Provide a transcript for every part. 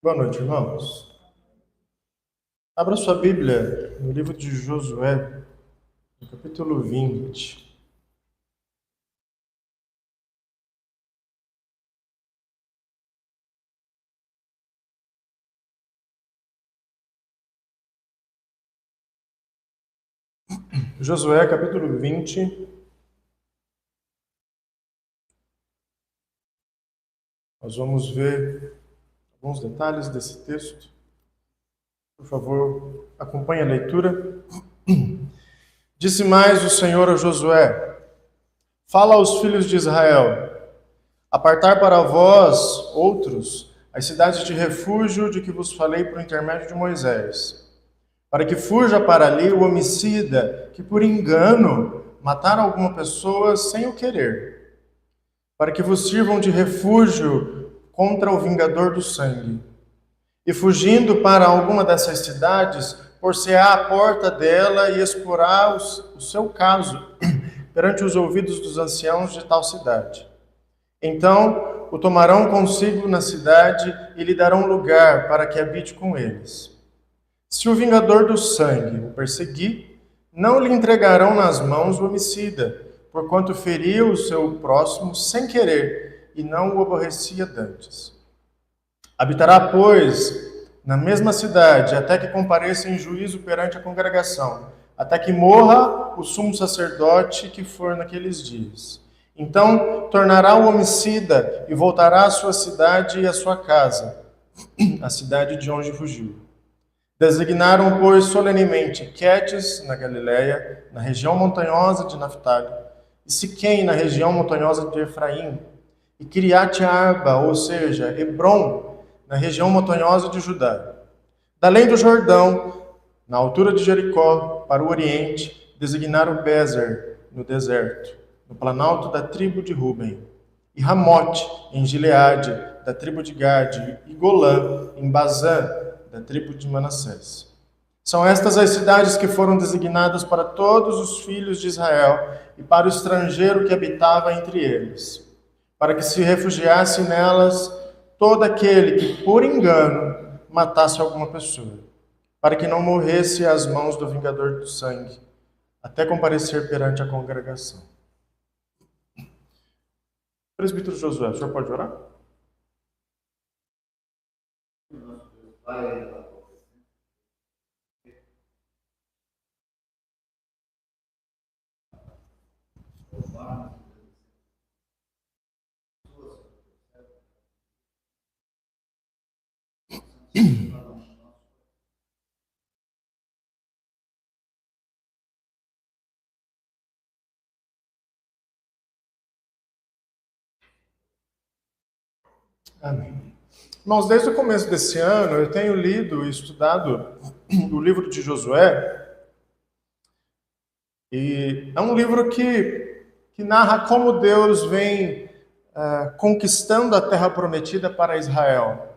Boa noite, irmãos. Abra sua Bíblia no livro de Josué, no capítulo 20. Josué, capítulo 20. Nós vamos ver alguns detalhes desse texto. Por favor, acompanhe a leitura. Disse mais o Senhor a Josué: Fala aos filhos de Israel: Apartai para vós, outros, as cidades de refúgio de que vos falei por intermédio de Moisés, para que fuja para ali o homicida que por engano matar alguma pessoa sem o querer, para que vos sirvam de refúgio contra o vingador do sangue. E fugindo para alguma dessas cidades, por-se-á a porta dela e exporá o seu caso perante os ouvidos dos anciãos de tal cidade. Então o tomarão consigo na cidade e lhe darão lugar para que habite com eles. Se o vingador do sangue o perseguir, não lhe entregarão nas mãos o homicida, porquanto feriu o seu próximo sem querer e não o aborrecia dantes. Habitará, pois, na mesma cidade, até que compareça em juízo perante a congregação, até que morra o sumo sacerdote que for naqueles dias. Então tornará o homicida e voltará à sua cidade e à sua casa, a cidade de onde fugiu. Designaram, pois, solenemente Quedes, na Galiléia, na região montanhosa de Naftali, e Siquém, na região montanhosa de Efraim, e Quiriate-Arba, ou seja, Hebrom, na região montanhosa de Judá. Da além do Jordão, na altura de Jericó, para o oriente, designaram Bezer, no deserto, no planalto da tribo de Ruben, e Ramote, em Gileade, da tribo de Gade, e Golã, em Bazã, da tribo de Manassés. São estas as cidades que foram designadas para todos os filhos de Israel e para o estrangeiro que habitava entre eles, para que se refugiasse nelas todo aquele que, por engano, matasse alguma pessoa, para que não morresse às mãos do vingador do sangue, até comparecer perante a congregação. Presbítero Josué, o senhor pode orar? Amém. Irmãos, desde o começo desse ano, eu tenho lido e estudado o livro de Josué, e é um livro que narra como Deus vem conquistando a terra prometida para Israel.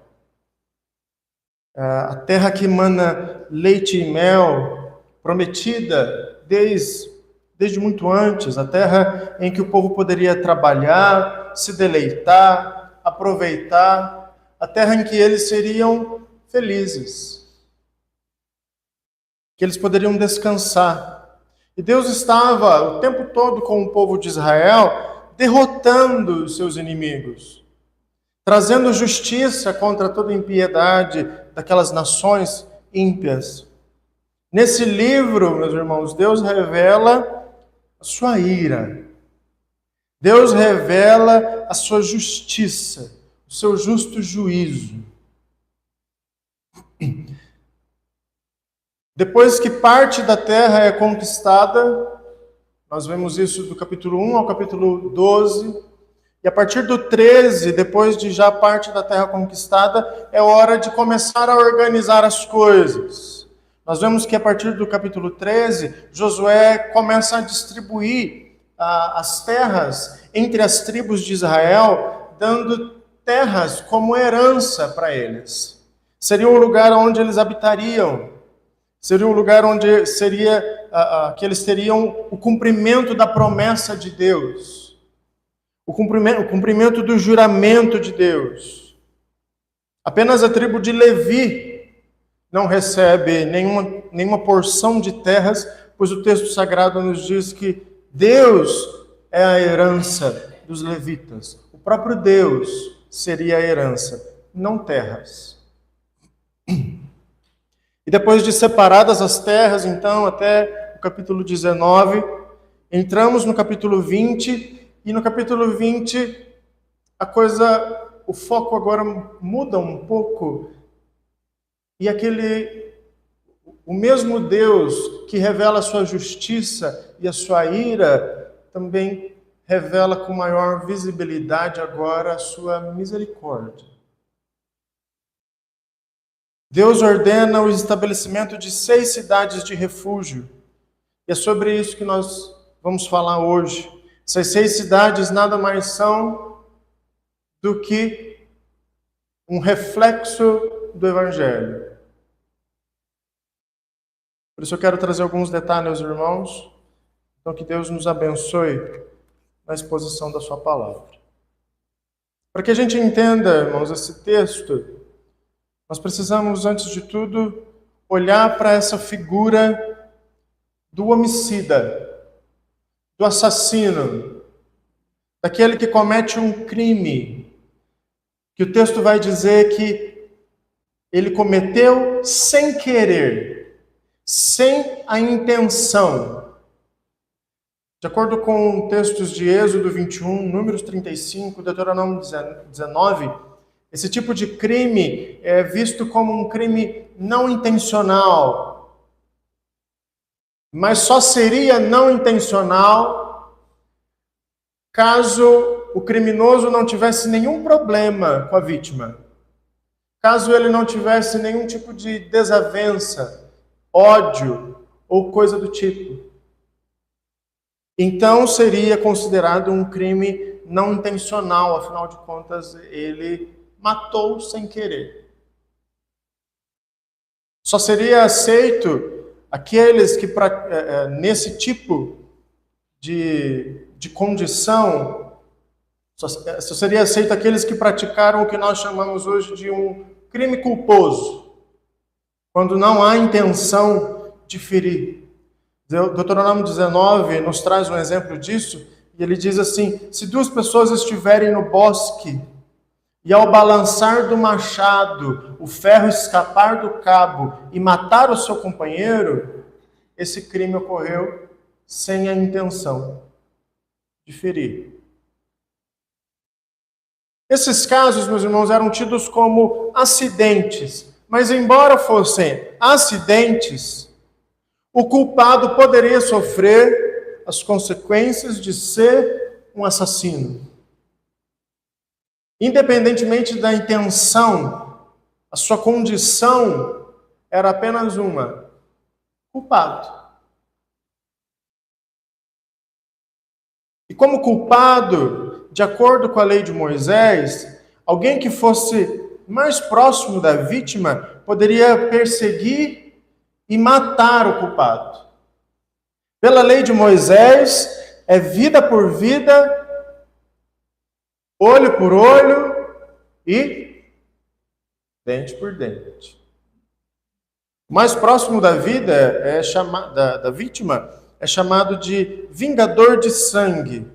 A terra que mana leite e mel, prometida desde muito antes, a terra em que o povo poderia trabalhar, se deleitar, aproveitar, a terra em que eles seriam felizes, que eles poderiam descansar. E Deus estava o tempo todo com o povo de Israel, derrotando os seus inimigos, trazendo justiça contra toda impiedade daquelas nações ímpias. Nesse livro, meus irmãos, Deus revela a sua ira. Deus revela a sua justiça, o seu justo juízo. Depois que parte da terra é conquistada, nós vemos isso do capítulo 1 ao capítulo 12, e a partir do 13, depois de já parte da terra conquistada, é hora de começar a organizar as coisas. Nós vemos que a partir do capítulo 13, Josué começa a distribuir as terras entre as tribos de Israel, dando terras como herança para eles. Seria um lugar onde eles habitariam. Seria um lugar onde que eles teriam o cumprimento da promessa de Deus, o cumprimento do juramento de Deus. Apenas a tribo de Levi não recebe nenhuma porção de terras, pois o texto sagrado nos diz que Deus é a herança dos levitas. O próprio Deus seria a herança, não terras. E depois de separadas as terras, então, até o capítulo 19, entramos no capítulo 20, e no capítulo 20 o foco agora muda um pouco, e o mesmo Deus que revela a sua justiça e a sua ira, também revela com maior visibilidade agora a sua misericórdia. Deus ordena o estabelecimento de 6 cidades de refúgio. E é sobre isso que nós vamos falar hoje. Essas 6 cidades nada mais são do que um reflexo do Evangelho. Por isso eu quero trazer alguns detalhes, irmãos. Então que Deus nos abençoe na exposição da sua palavra. Para que a gente entenda, irmãos, esse texto, nós precisamos, antes de tudo, olhar para essa figura do homicida, do assassino, daquele que comete um crime, que o texto vai dizer que ele cometeu sem querer, sem a intenção. De acordo com textos de Êxodo 21, Números 35, Deuteronômio 19, esse tipo de crime é visto como um crime não intencional. Mas só seria não intencional caso o criminoso não tivesse nenhum problema com a vítima. Caso ele não tivesse nenhum tipo de desavença, ódio ou coisa do tipo. Então seria considerado um crime não intencional, afinal de contas ele matou sem querer. Só seria aceito aqueles que, nesse tipo de condição, só seria aceito aqueles que praticaram o que nós chamamos hoje de um crime culposo, quando não há intenção de ferir. Deuteronômio 19 nos traz um exemplo disso, e ele diz assim: se 2 pessoas estiverem no bosque, e ao balançar do machado, o ferro escapar do cabo e matar o seu companheiro, esse crime ocorreu sem a intenção de ferir. Esses casos, meus irmãos, eram tidos como acidentes, mas embora fossem acidentes, o culpado poderia sofrer as consequências de ser um assassino. Independentemente da intenção, a sua condição era apenas uma: culpado. E como culpado, de acordo com a lei de Moisés, alguém que fosse mais próximo da vítima poderia perseguir e matar o culpado. Pela lei de Moisés, é vida por vida, olho por olho e dente por dente. O mais próximo da vida da vítima é chamado de vingador de sangue.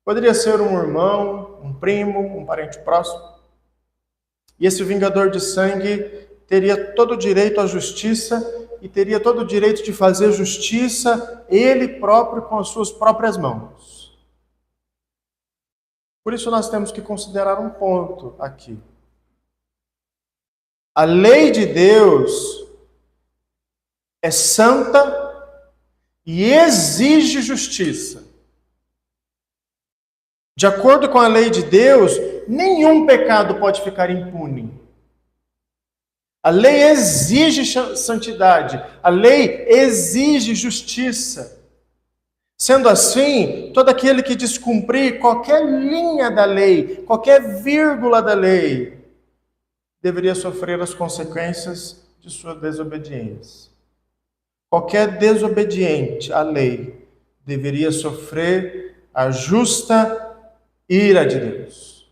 Poderia ser um irmão, um primo, um parente próximo. E esse vingador de sangue teria todo o direito à justiça e teria todo o direito de fazer justiça ele próprio com as suas próprias mãos. Por isso nós temos que considerar um ponto aqui. A lei de Deus é santa e exige justiça. De acordo com a lei de Deus, nenhum pecado pode ficar impune. A lei exige santidade, a lei exige justiça. Sendo assim, todo aquele que descumprir qualquer linha da lei, qualquer vírgula da lei, deveria sofrer as consequências de sua desobediência. Qualquer desobediente à lei deveria sofrer a justa ira de Deus.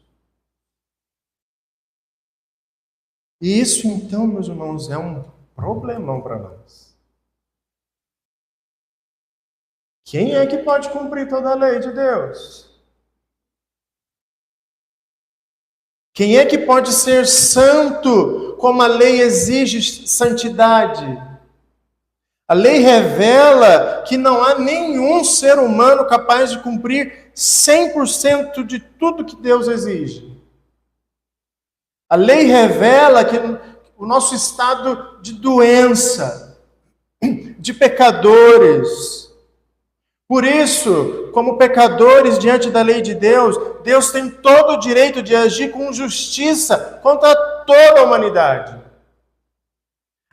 E isso, então, meus irmãos, é um problemão para nós. Quem é que pode cumprir toda a lei de Deus? Quem é que pode ser santo como a lei exige santidade? A lei revela que não há nenhum ser humano capaz de cumprir 100% de tudo que Deus exige. A lei revela que o nosso estado de doença, de pecadores. Por isso, como pecadores diante da lei de Deus, Deus tem todo o direito de agir com justiça contra toda a humanidade.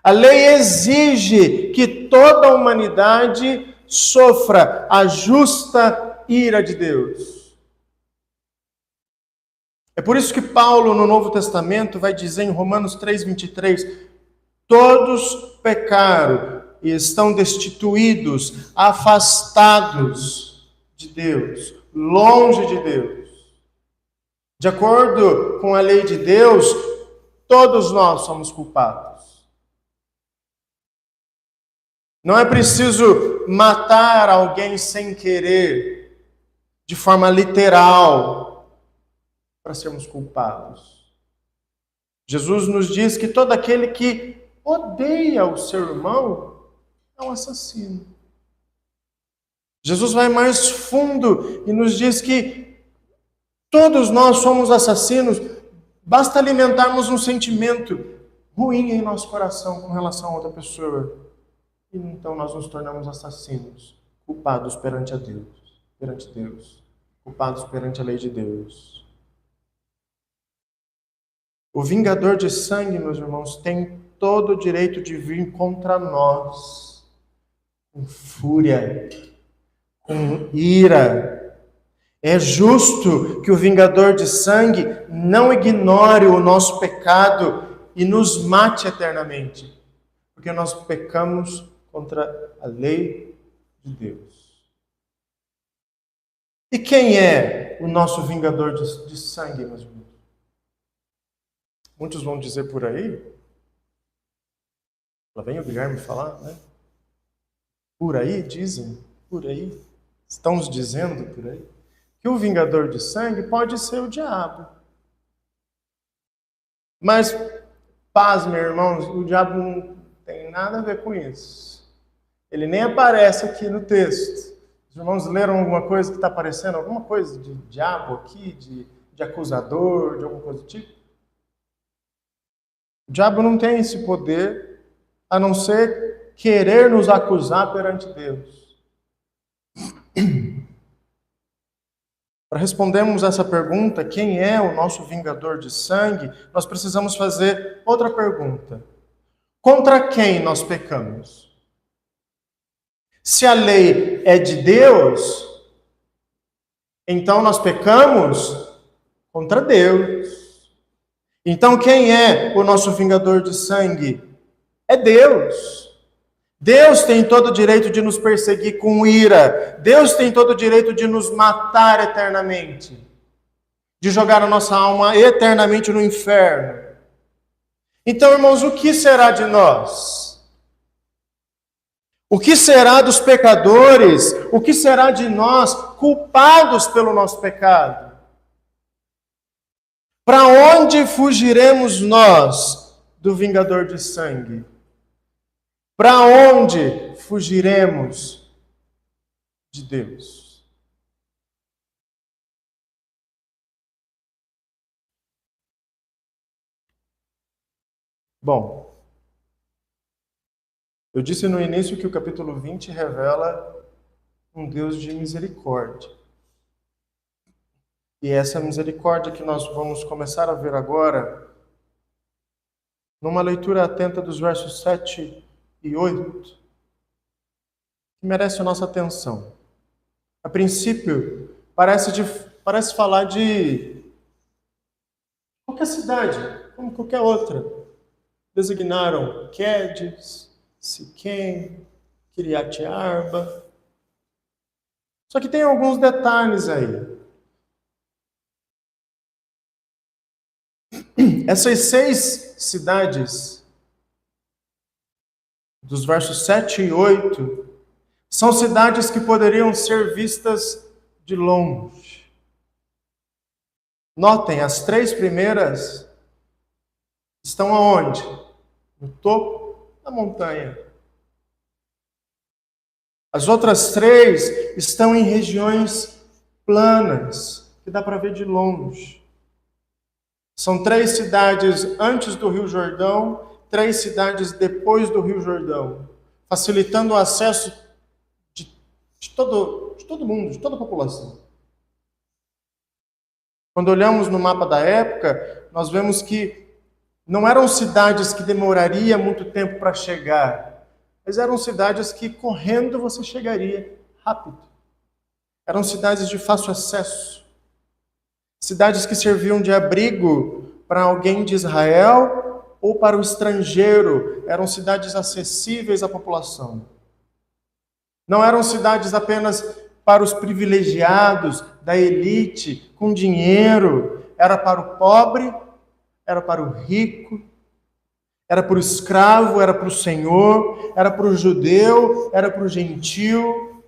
A lei exige que toda a humanidade sofra a justa ira de Deus. É por isso que Paulo, no Novo Testamento, vai dizer em Romanos 3:23, todos pecaram e estão destituídos, afastados de Deus, longe de Deus. De acordo com a lei de Deus, todos nós somos culpados. Não é preciso matar alguém sem querer, de forma literal, para sermos culpados. Jesus nos diz que todo aquele que odeia o seu irmão é um assassino. Jesus vai mais fundo e nos diz que todos nós somos assassinos, basta alimentarmos um sentimento ruim em nosso coração com relação a outra pessoa. E então nós nos tornamos assassinos, culpados perante Deus, culpados perante a lei de Deus. O vingador de sangue, meus irmãos, tem todo o direito de vir contra nós, com fúria, com ira. É justo que o vingador de sangue não ignore o nosso pecado e nos mate eternamente, porque nós pecamos contra a lei de Deus. E quem é o nosso vingador de sangue, meus irmãos? Muitos vão dizer por aí, lá vem o Guilherme falar, né? Por aí, dizem, por aí, estão nos dizendo por aí, que o vingador de sangue pode ser o diabo. Mas, pasmem, irmãos, o diabo não tem nada a ver com isso. Ele nem aparece aqui no texto. Os irmãos leram alguma coisa que está aparecendo? Alguma coisa de diabo aqui, de acusador, de alguma coisa do tipo? O diabo não tem esse poder, a não ser querer nos acusar perante Deus. Para respondermos essa pergunta, quem é o nosso vingador de sangue, nós precisamos fazer outra pergunta. Contra quem nós pecamos? Se a lei é de Deus, então nós pecamos contra Deus. Então quem é o nosso vingador de sangue? É Deus. Deus tem todo o direito de nos perseguir com ira. Deus tem todo o direito de nos matar eternamente. De jogar a nossa alma eternamente no inferno. Então, irmãos, o que será de nós? O que será dos pecadores? O que será de nós, culpados pelo nosso pecado? Para onde fugiremos nós do vingador de sangue? Para onde fugiremos de Deus? Bom, eu disse no início que o capítulo 20 revela um Deus de misericórdia. E essa misericórdia que nós vamos começar a ver agora, numa leitura atenta dos versos 7 e 8, que merece a nossa atenção. A princípio, parece falar de qualquer cidade, como qualquer outra. Designaram Quedes, Siquém, Kiriat Arba. Só que tem alguns detalhes aí. Essas 6 cidades, dos versos 7 e 8, são cidades que poderiam ser vistas de longe. Notem, as 3 primeiras estão aonde? No topo da montanha. As outras 3 estão em regiões planas, que dá para ver de longe. São 3 cidades antes do Rio Jordão, 3 cidades depois do Rio Jordão, facilitando o acesso de todo mundo, de toda a população. Quando olhamos no mapa da época, nós vemos que não eram cidades que demoraria muito tempo para chegar, mas eram cidades que correndo você chegaria rápido. Eram cidades de fácil acesso. Cidades que serviam de abrigo para alguém de Israel ou para o estrangeiro. Eram cidades acessíveis à população. Não eram cidades apenas para os privilegiados, da elite, com dinheiro. Era para o pobre, era para o rico, era para o escravo, era para o senhor, era para o judeu, era para o gentil.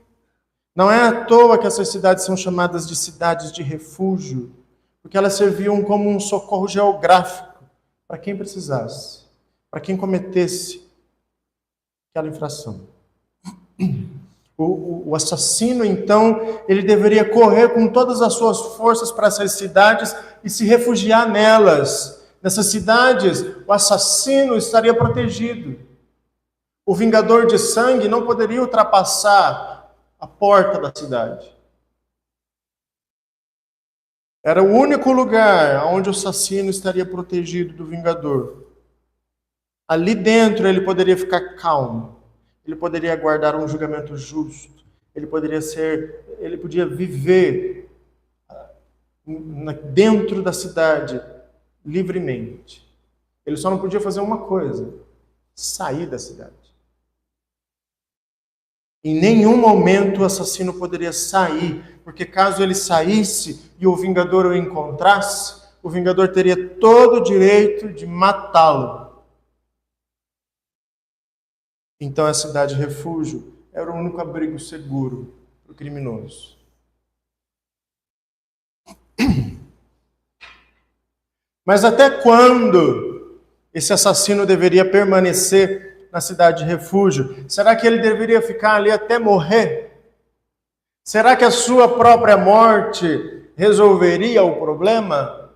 Não é à toa que essas cidades são chamadas de cidades de refúgio, porque elas serviam como um socorro geográfico para quem precisasse, para quem cometesse aquela infração. O assassino, então, ele deveria correr com todas as suas forças para essas cidades e se refugiar nelas. Nessas cidades, o assassino estaria protegido. O vingador de sangue não poderia ultrapassar a porta da cidade. Era o único lugar onde o assassino estaria protegido do vingador. Ali dentro ele poderia ficar calmo. Ele poderia aguardar um julgamento justo. Ele podia viver dentro da cidade livremente. Ele só não podia fazer uma coisa: sair da cidade. Em nenhum momento o assassino poderia sair, porque caso ele saísse e o vingador o encontrasse, o vingador teria todo o direito de matá-lo. Então a cidade refúgio era o único abrigo seguro para o criminoso. Mas até quando esse assassino deveria permanecer na cidade de refúgio? Será que ele deveria ficar ali até morrer? Será que a sua própria morte resolveria o problema?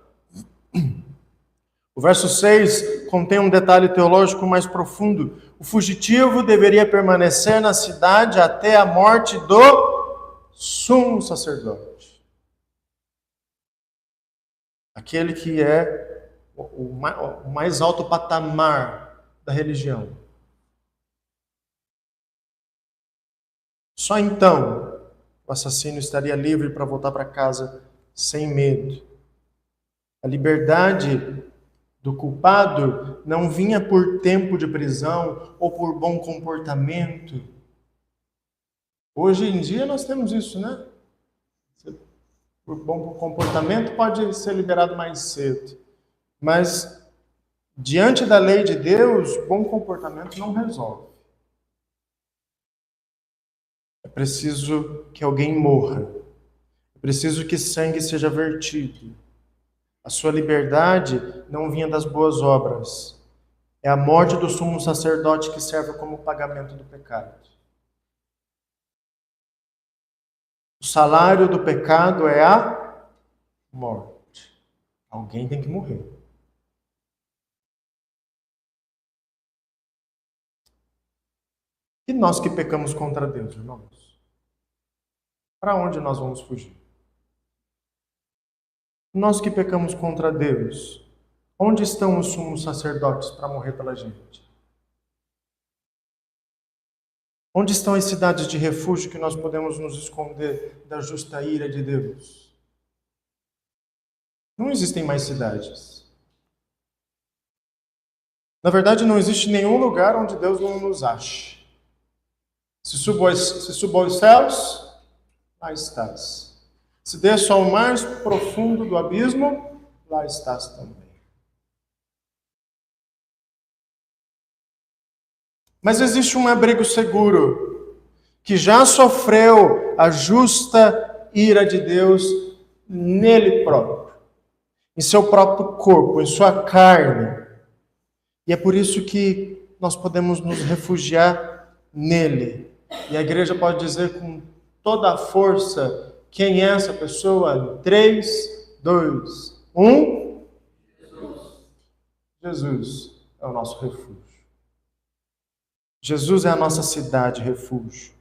O verso 6 contém um detalhe teológico mais profundo. O fugitivo deveria permanecer na cidade até a morte do sumo sacerdote. Aquele que é o mais alto patamar da religião. Só então o assassino estaria livre para voltar para casa sem medo. A liberdade do culpado não vinha por tempo de prisão ou por bom comportamento. Hoje em dia nós temos isso, né? Por bom comportamento pode ser liberado mais cedo. Mas diante da lei de Deus, bom comportamento não resolve. É preciso que alguém morra. É preciso que sangue seja vertido. A sua liberdade não vinha das boas obras. É a morte do sumo sacerdote que serve como pagamento do pecado. O salário do pecado é a morte. Alguém tem que morrer. E nós que pecamos contra Deus, irmãos? Para onde nós vamos fugir? Nós que pecamos contra Deus, onde estão os sumos sacerdotes para morrer pela gente? Onde estão as cidades de refúgio que nós podemos nos esconder da justa ira de Deus? Não existem mais cidades. Na verdade, não existe nenhum lugar onde Deus não nos ache. Se subo aos céus, lá estás. Se desço ao mais profundo do abismo, lá estás também. Mas existe um abrigo seguro, que já sofreu a justa ira de Deus nele próprio, em seu próprio corpo, em sua carne. E é por isso que nós podemos nos refugiar nele. E a igreja pode dizer com toda a força: quem é essa pessoa? 3, 2, 1. Jesus é o nosso refúgio. Jesus é a nossa cidade, refúgio.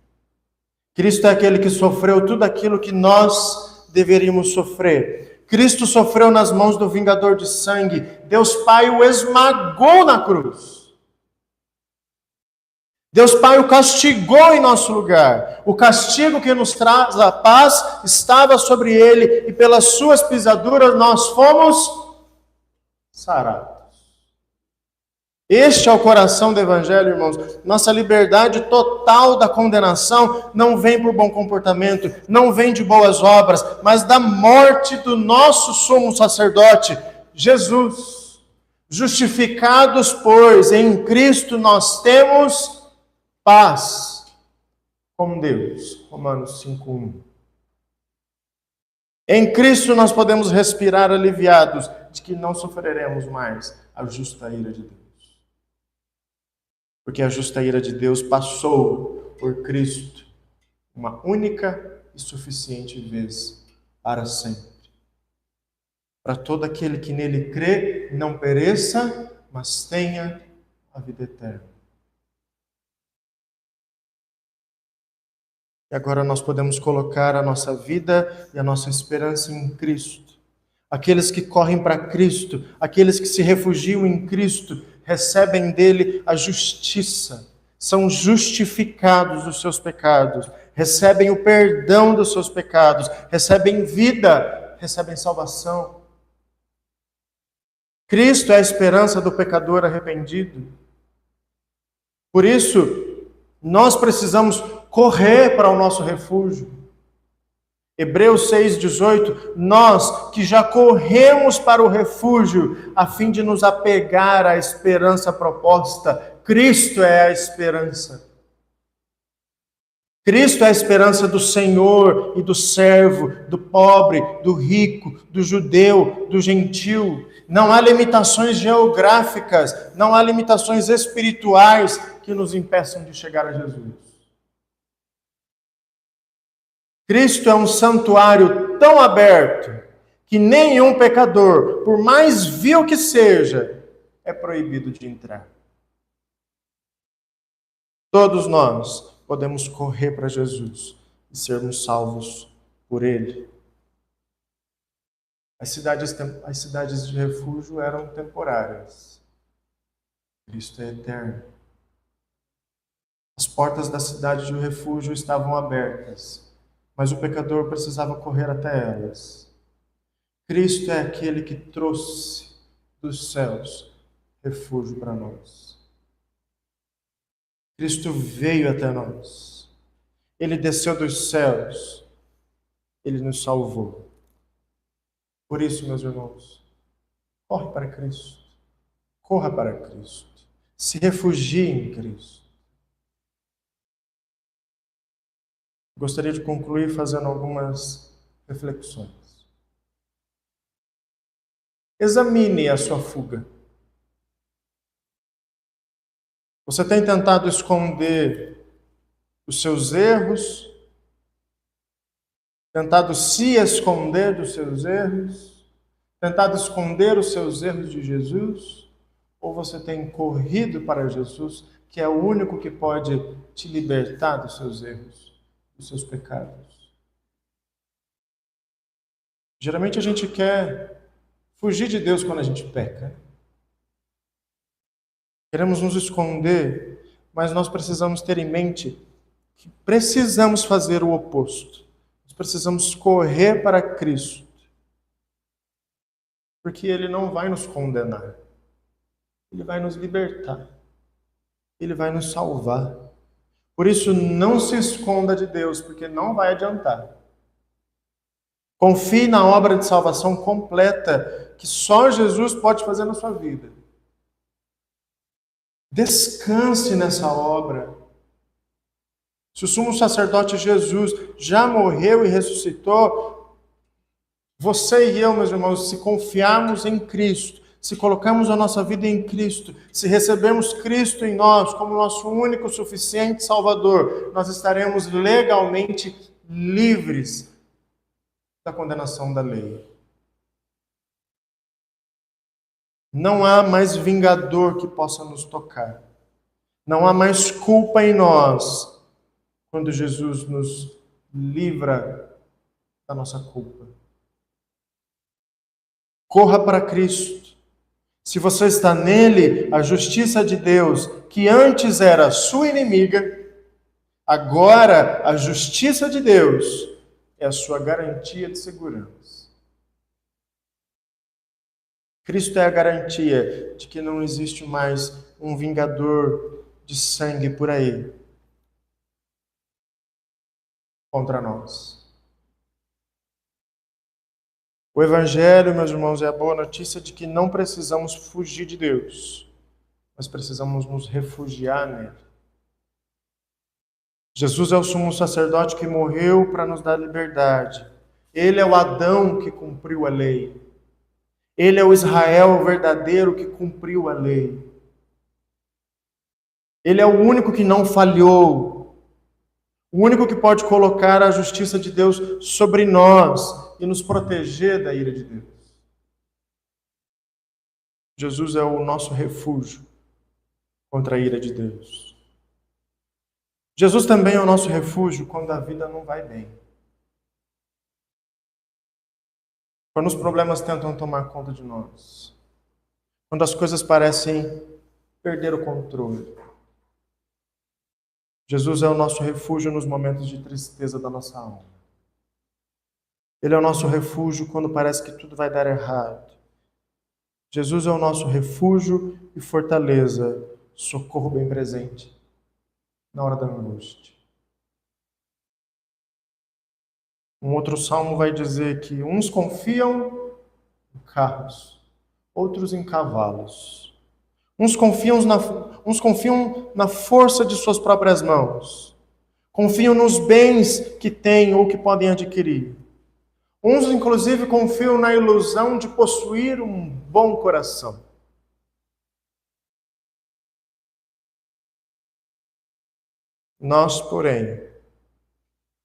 Cristo é aquele que sofreu tudo aquilo que nós deveríamos sofrer. Cristo sofreu nas mãos do vingador de sangue. Deus Pai o esmagou na cruz. Deus Pai o castigou em nosso lugar. O castigo que nos traz a paz estava sobre ele, e pelas suas pisaduras nós fomos sarados. Este é o coração do Evangelho, irmãos. Nossa liberdade total da condenação não vem por bom comportamento, não vem de boas obras, mas da morte do nosso sumo sacerdote, Jesus. Justificados, pois, em Cristo nós temos paz com Deus. Romanos 5:1. Em Cristo nós podemos respirar aliviados de que não sofreremos mais a justa ira de Deus. Porque a justa ira de Deus passou por Cristo uma única e suficiente vez para sempre. Para todo aquele que nele crê, não pereça, mas tenha a vida eterna. E agora nós podemos colocar a nossa vida e a nossa esperança em Cristo. Aqueles que correm para Cristo, aqueles que se refugiam em Cristo, recebem dele a justiça, são justificados dos seus pecados, recebem o perdão dos seus pecados, recebem vida, recebem salvação. Cristo é a esperança do pecador arrependido. Por isso, nós precisamos correr para o nosso refúgio. Hebreus 6,18, nós que já corremos para o refúgio, a fim de nos apegar à esperança proposta. Cristo é a esperança. Cristo é a esperança do Senhor e do servo, do pobre, do rico, do judeu, do gentil. Não há limitações geográficas, não há limitações espirituais que nos impeçam de chegar a Jesus. Cristo é um santuário tão aberto que nenhum pecador, por mais vil que seja, é proibido de entrar. Todos nós podemos correr para Jesus e sermos salvos por Ele. As cidades de refúgio eram temporárias. Cristo é eterno. As portas da cidade de refúgio estavam abertas, mas o pecador precisava correr até elas. Cristo é aquele que trouxe dos céus refúgio para nós. Cristo veio até nós. Ele desceu dos céus. Ele nos salvou. Por isso, meus irmãos, corre para Cristo. Corra para Cristo. Se refugie em Cristo. Gostaria de concluir fazendo algumas reflexões. Examine a sua fuga. Você tem tentado esconder os seus erros? Tentado se esconder dos seus erros? Tentado esconder os seus erros de Jesus? Ou você tem corrido para Jesus, que é o único que pode te libertar dos seus erros? Dos seus pecados. Geralmente a gente quer fugir de Deus quando a gente peca. Queremos nos esconder, mas nós precisamos ter em mente que precisamos fazer o oposto. Nós precisamos correr para Cristo. Porque Ele não vai nos condenar. Ele vai nos libertar. Ele vai nos salvar. Por isso, não se esconda de Deus, porque não vai adiantar. Confie na obra de salvação completa que só Jesus pode fazer na sua vida. Descanse nessa obra. Se o sumo sacerdote Jesus já morreu e ressuscitou, você e eu, meus irmãos, se confiarmos em Cristo, se colocarmos a nossa vida em Cristo, se recebemos Cristo em nós como nosso único, suficiente Salvador, nós estaremos legalmente livres da condenação da lei. Não há mais vingador que possa nos tocar. Não há mais culpa em nós quando Jesus nos livra da nossa culpa. Corra para Cristo. Se você está nele, a justiça de Deus, que antes era sua inimiga, agora a justiça de Deus é a sua garantia de segurança. Cristo é a garantia de que não existe mais um vingador de sangue por aí contra nós. O Evangelho, meus irmãos, é a boa notícia de que não precisamos fugir de Deus, mas precisamos nos refugiar nele. Jesus é o sumo sacerdote que morreu para nos dar liberdade. Ele é o Adão que cumpriu a lei. Ele é o Israel verdadeiro que cumpriu a lei. Ele é o único que não falhou. O único que pode colocar a justiça de Deus sobre nós e nos proteger da ira de Deus. Jesus é o nosso refúgio contra a ira de Deus. Jesus também é o nosso refúgio quando a vida não vai bem. Quando os problemas tentam tomar conta de nós. Quando as coisas parecem perder o controle. Jesus é o nosso refúgio nos momentos de tristeza da nossa alma. Ele é o nosso refúgio quando parece que tudo vai dar errado. Jesus é o nosso refúgio e fortaleza, socorro bem presente na hora da angústia. Um outro salmo vai dizer que uns confiam em carros, outros em cavalos. Uns confiam na força de suas próprias mãos. Confiam nos bens que têm ou que podem adquirir. Uns, inclusive, confiam na ilusão de possuir um bom coração. Nós, porém,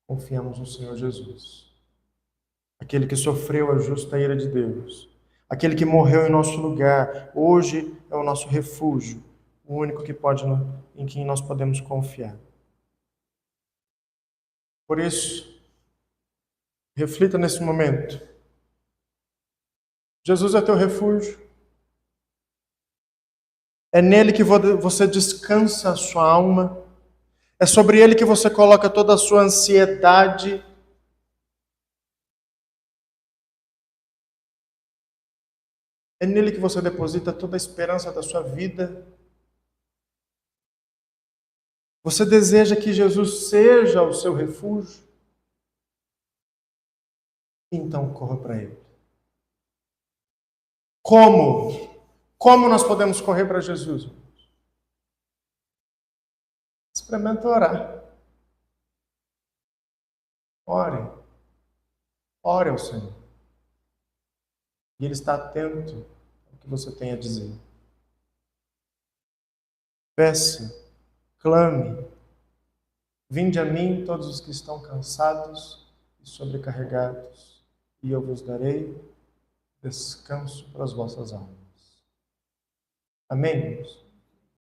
confiamos no Senhor Jesus. Aquele que sofreu a justa ira de Deus. Aquele que morreu em nosso lugar. Hoje é o nosso refúgio. O único em quem nós podemos confiar. Por isso, reflita nesse momento. Jesus é teu refúgio. É nele que você descansa a sua alma. É sobre ele que você coloca toda a sua ansiedade. É nele que você deposita toda a esperança da sua vida. Você deseja que Jesus seja o seu refúgio? Então corra para ele. Como? Como nós podemos correr para Jesus? Experimenta orar. Ore. Ore ao Senhor. E Ele está atento ao que você tem a dizer. Peça, clame. Vinde a mim todos os que estão cansados e sobrecarregados, e eu vos darei descanso para as vossas almas. Amém, irmãos?